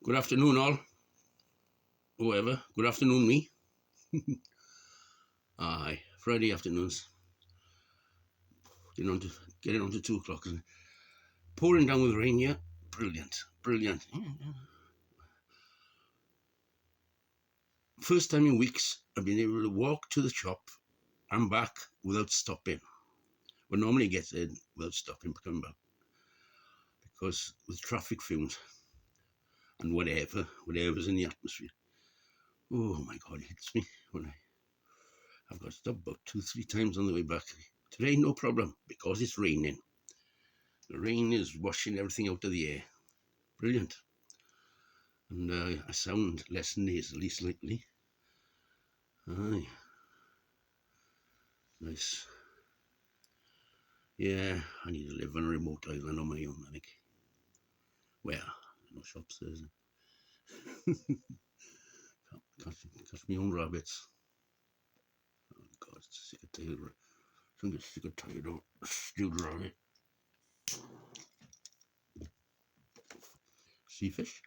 Good afternoon, all. Whoever. Good afternoon, me. Aye, Friday afternoons. Getting on to 2 o'clock. Pouring down with rain here. Brilliant. Brilliant. First time in weeks I've been able to walk to the shop and back without stopping. Well, normally get in without stopping, but coming back. Because with traffic fumes and whatever's in the atmosphere. Oh my God, it hits me when I've got to stop about 2-3 times on the way back. Today, no problem, because it's raining. The rain is washing everything out of the air. Brilliant. And I sound less nasally slightly. Aye. Nice. Yeah, I need to live on a remote island on my own, I think. Well, no shops there, is it? Catch my own rabbits. Oh God, sick of tired. I'm get sick of tired of stewed rabbit. Sea fish.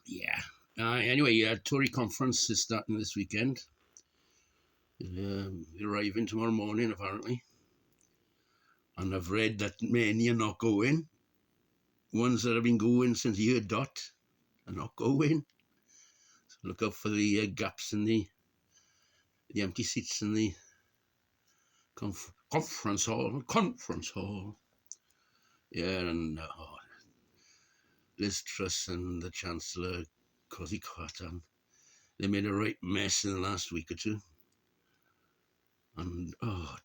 Yeah. Anyway, Tory Conference is starting this weekend. Arriving tomorrow morning, apparently. And I've read that many are not going. Ones that have been going since year dot are not going. So look out for the gaps in the empty seats in the conference hall. Yeah, and Liz Truss and the Chancellor, Cozy Cartan, they made a right mess in the last week or two. And,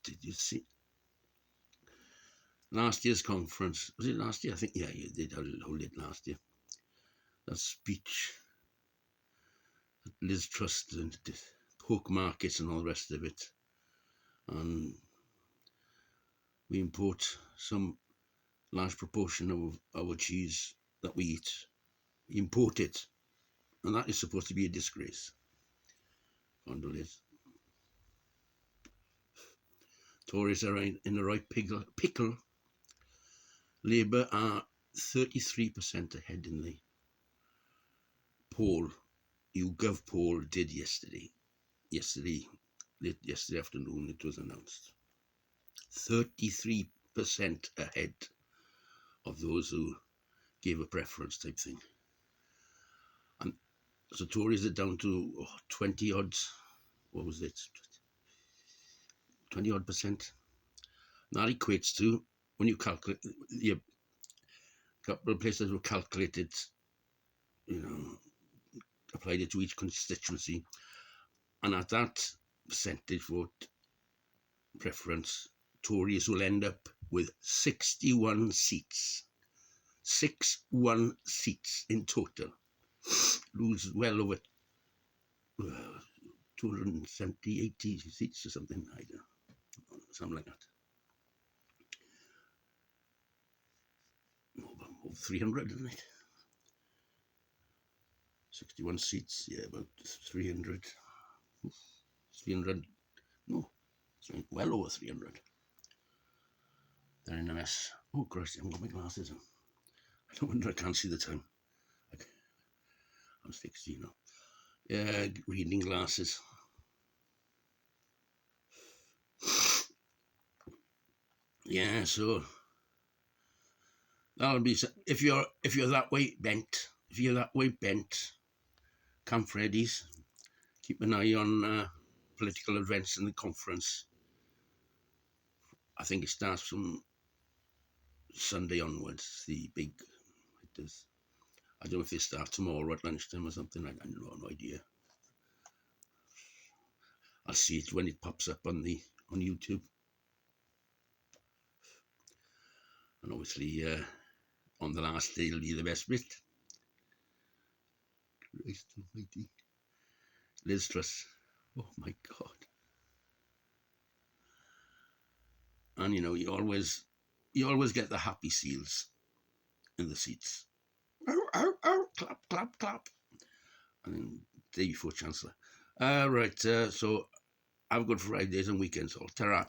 did you see? Last year's conference, was it last year? I think, yeah, you did hold it last year. That speech, Liz Truss and pork markets and all the rest of it. And we import some large proportion of our cheese that we eat. We import it. And that is supposed to be a disgrace. Condoleezza. Tories are in the right pickle. Labour are 33% ahead in the poll. YouGov poll did yesterday. Yesterday afternoon it was announced. 33% ahead of those who gave a preference type thing. And so Tories are down to 20 odds. What was it? 20 odd percent. That equates to, when you calculate, a couple of places were calculated, applied it to each constituency, and at that percentage vote preference, Tories will end up with 61 seats. 61 seats in total. Lose well over 270, 80 seats or something. I don't know. Something like that. Over 300, isn't it? 61 seats, yeah, about 300. 300, no, well over 300. They're in a mess. Oh, Christ, I haven't got my glasses on. No wonder I can't see the time. I'm 60 now. Yeah, reading glasses. Yeah, so that'll be, if you're that way bent, Camp Freddy's, keep an eye on political events in the conference. I think it starts from Sunday onwards, the big, it does. I don't know if they start tomorrow at lunchtime or something. I have no idea. I'll see it when it pops up on YouTube. And obviously, on the last day, it'll be the best bit. Christ almighty. Liz Truss. Oh my God. And you always get the happy seals in the seats. Ow, ow, ow, clap, clap, clap. And then day before Chancellor. Right, so have a good Fridays and weekends all. Ta-ra.